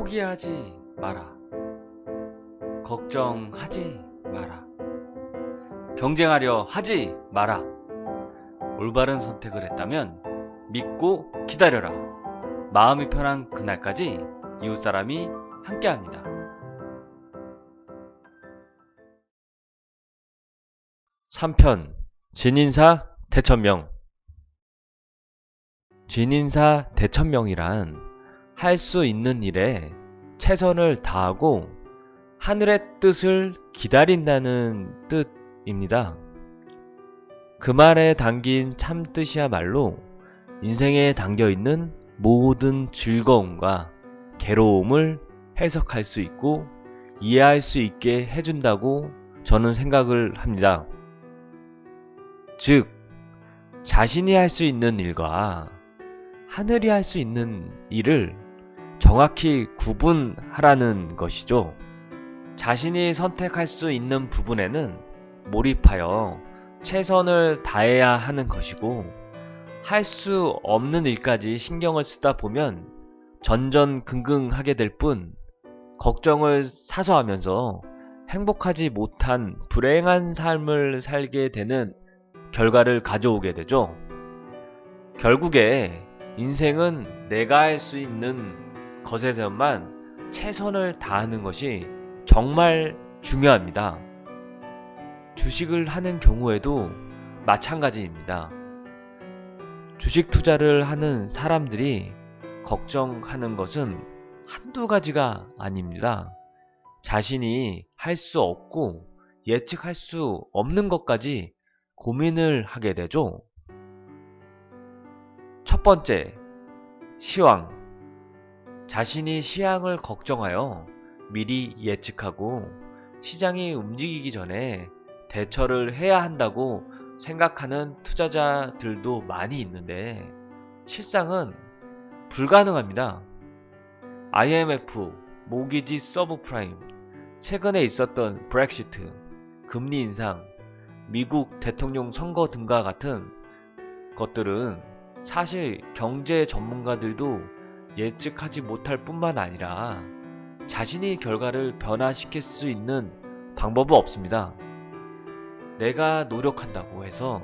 포기하지 마라. 걱정하지 마라. 경쟁하려 하지 마라. 올바른 선택을 했다면 믿고 기다려라. 마음이 편한 그날까지 이웃사람이 함께합니다. 3편 진인사 대천명. 진인사 대천명이란 할 수 있는 일에 최선을 다하고 하늘의 뜻을 기다린다는 뜻입니다. 그 말에 담긴 참뜻이야말로 인생에 담겨있는 모든 즐거움과 괴로움을 해석할 수 있고 이해할 수 있게 해준다고 저는 생각을 합니다. 즉, 자신이 할 수 있는 일과 하늘이 할 수 있는 일을 정확히 구분하라는 것이죠. 자신이 선택할 수 있는 부분에는 몰입하여 최선을 다해야 하는 것이고, 할 수 없는 일까지 신경을 쓰다 보면 전전긍긍하게 될 뿐, 걱정을 사서 하면서 행복하지 못한 불행한 삶을 살게 되는 결과를 가져오게 되죠. 결국에 인생은 내가 할 수 있는 것에서만 최선을 다하는 것이 정말 중요합니다. 주식을 하는 경우에도 마찬가지입니다. 주식 투자를 하는 사람들이 걱정하는 것은 한두 가지가 아닙니다. 자신이 할 수 없고 예측할 수 없는 것까지 고민을 하게 되죠. 첫 번째, 시황. 자신이 시황을 걱정하여 미리 예측하고 시장이 움직이기 전에 대처를 해야 한다고 생각하는 투자자들도 많이 있는데 실상은 불가능합니다. IMF, 모기지 서브프라임, 최근에 있었던 브렉시트, 금리 인상, 미국 대통령 선거 등과 같은 것들은 사실 경제 전문가들도 예측하지 못할 뿐만 아니라 자신이 결과를 변화시킬 수 있는 방법은 없습니다. 내가 노력한다고 해서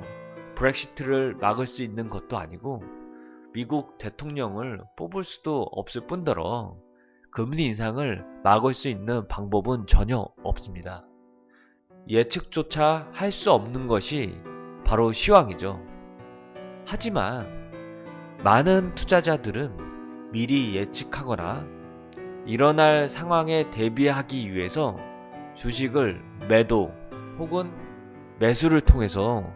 브렉시트를 막을 수 있는 것도 아니고 미국 대통령을 뽑을 수도 없을 뿐더러 금리 인상을 막을 수 있는 방법은 전혀 없습니다. 예측조차 할 수 없는 것이 바로 시황이죠. 하지만 많은 투자자들은 미리 예측하거나 일어날 상황에 대비하기 위해서 주식을 매도 혹은 매수를 통해서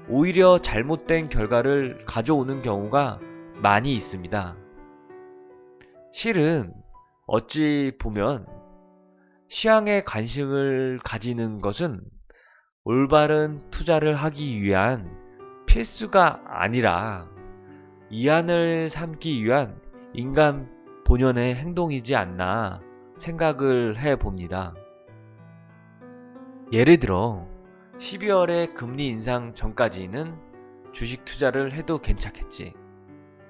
오히려 잘못된 결과를 가져오는 경우가 많이 있습니다. 실은 어찌 보면 시황에 관심을 가지는 것은 올바른 투자를 하기 위한 필수가 아니라 이한을 삼기 위한 인간 본연의 행동이지 않나 생각을 해봅니다. 예를 들어 12월에 금리 인상 전까지는 주식 투자를 해도 괜찮겠지.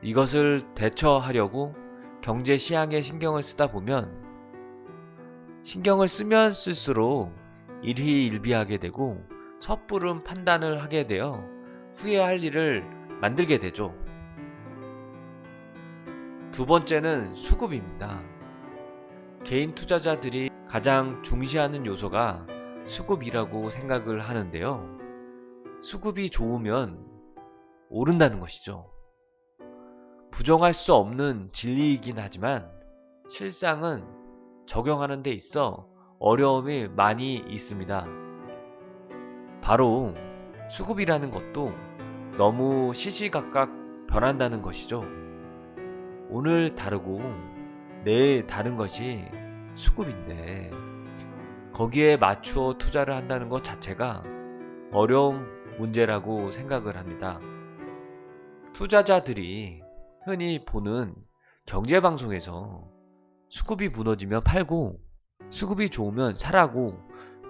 이것을 대처하려고 경제 시황에 신경을 쓰다 보면 신경을 쓰면 쓸수록 일희일비하게 되고 섣부른 판단을 하게 되어 후회할 일을 만들게 되죠. 두 번째는 수급입니다. 개인 투자자들이 가장 중시하는 요소가 수급이라고 생각을 하는데요. 수급이 좋으면 오른다는 것이죠. 부정할 수 없는 진리이긴 하지만 실상은 적용하는 데 있어 어려움이 많이 있습니다. 바로 수급이라는 것도 너무 시시각각 변한다는 것이죠. 오늘 다르고 내일 다른 것이 수급인데 거기에 맞추어 투자를 한다는 것 자체가 어려운 문제라고 생각을 합니다. 투자자들이 흔히 보는 경제방송에서 수급이 무너지면 팔고 수급이 좋으면 사라고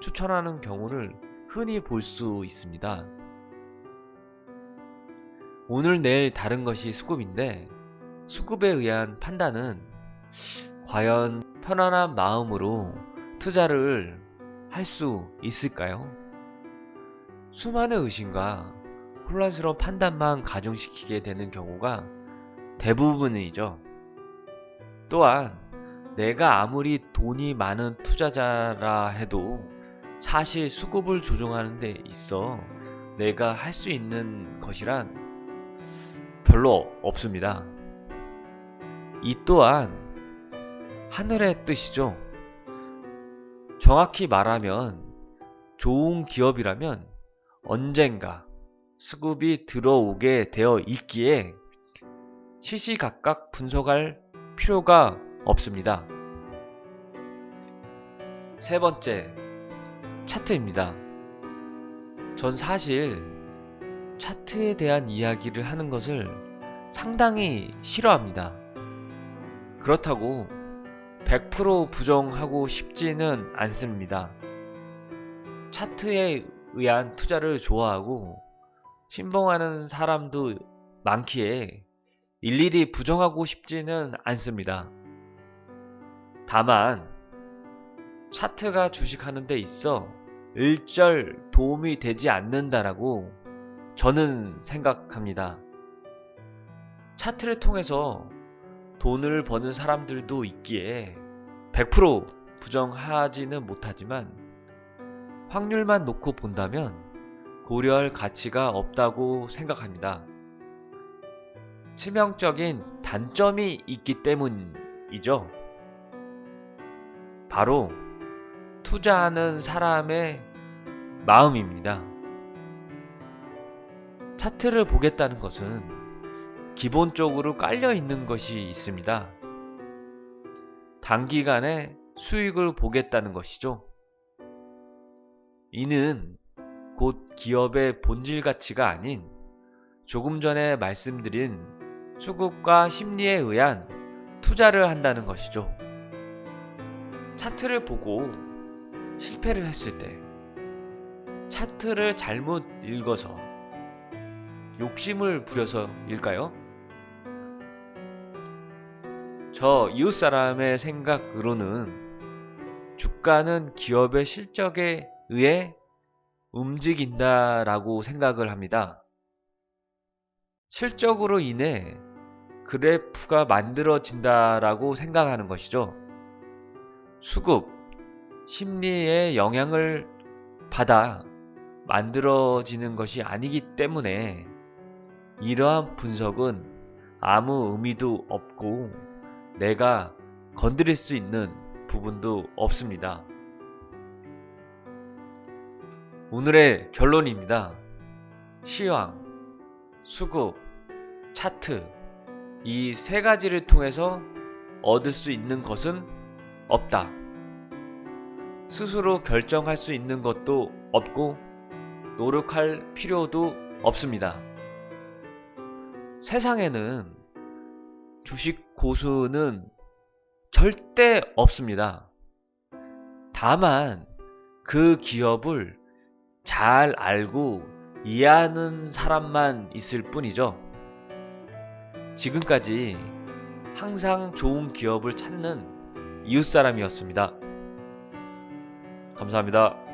추천하는 경우를 흔히 볼 수 있습니다. 오늘 내일 다른 것이 수급인데 수급에 의한 판단은 과연 편안한 마음으로 투자를 할 수 있을까요? 수많은 의심과 혼란스러운 판단만 가중시키게 되는 경우가 대부분이죠. 또한 내가 아무리 돈이 많은 투자자라 해도 사실 수급을 조정하는 데 있어 내가 할 수 있는 것이란 별로 없습니다. 이 또한 하늘의 뜻이죠. 정확히 말하면 좋은 기업이라면 언젠가 수급이 들어오게 되어 있기에 시시각각 분석할 필요가 없습니다. 세 번째, 차트입니다. 전 사실 차트에 대한 이야기를 하는 것을 상당히 싫어합니다. 그렇다고 100% 부정하고 싶지는 않습니다. 차트에 의한 투자를 좋아하고 신봉하는 사람도 많기에 일일이 부정하고 싶지는 않습니다. 다만 차트가 주식하는 데 있어 일절 도움이 되지 않는다라고 저는 생각합니다. 차트를 통해서 돈을 버는 사람들도 있기에 100% 부정하지는 못하지만 확률만 놓고 본다면 고려할 가치가 없다고 생각합니다. 치명적인 단점이 있기 때문이죠. 바로 투자하는 사람의 마음입니다. 차트를 보겠다는 것은 기본적으로 깔려 있는 것이 있습니다. 단기간에 수익을 보겠다는 것이죠. 이는 곧 기업의 본질 가치가 아닌 조금 전에 말씀드린 수급과 심리에 의한 투자를 한다는 것이죠. 차트를 보고 실패를 했을 때 차트를 잘못 읽어서 욕심을 부려서일까요? 저 이웃사람의 생각으로는 주가는 기업의 실적에 의해 움직인다라고 생각을 합니다. 실적으로 인해 그래프가 만들어진다라고 생각하는 것이죠. 수급, 심리의 영향을 받아 만들어지는 것이 아니기 때문에 이러한 분석은 아무 의미도 없고 내가 건드릴 수 있는 부분도 없습니다. 오늘의 결론입니다. 시황, 수급, 차트 이 세 가지를 통해서 얻을 수 있는 것은 없다. 스스로 결정할 수 있는 것도 없고 노력할 필요도 없습니다. 세상에는 주식 고수는 절대 없습니다. 다만 그 기업을 잘 알고 이해하는 사람만 있을 뿐이죠. 지금까지 항상 좋은 기업을 찾는 이웃사람이었습니다. 감사합니다.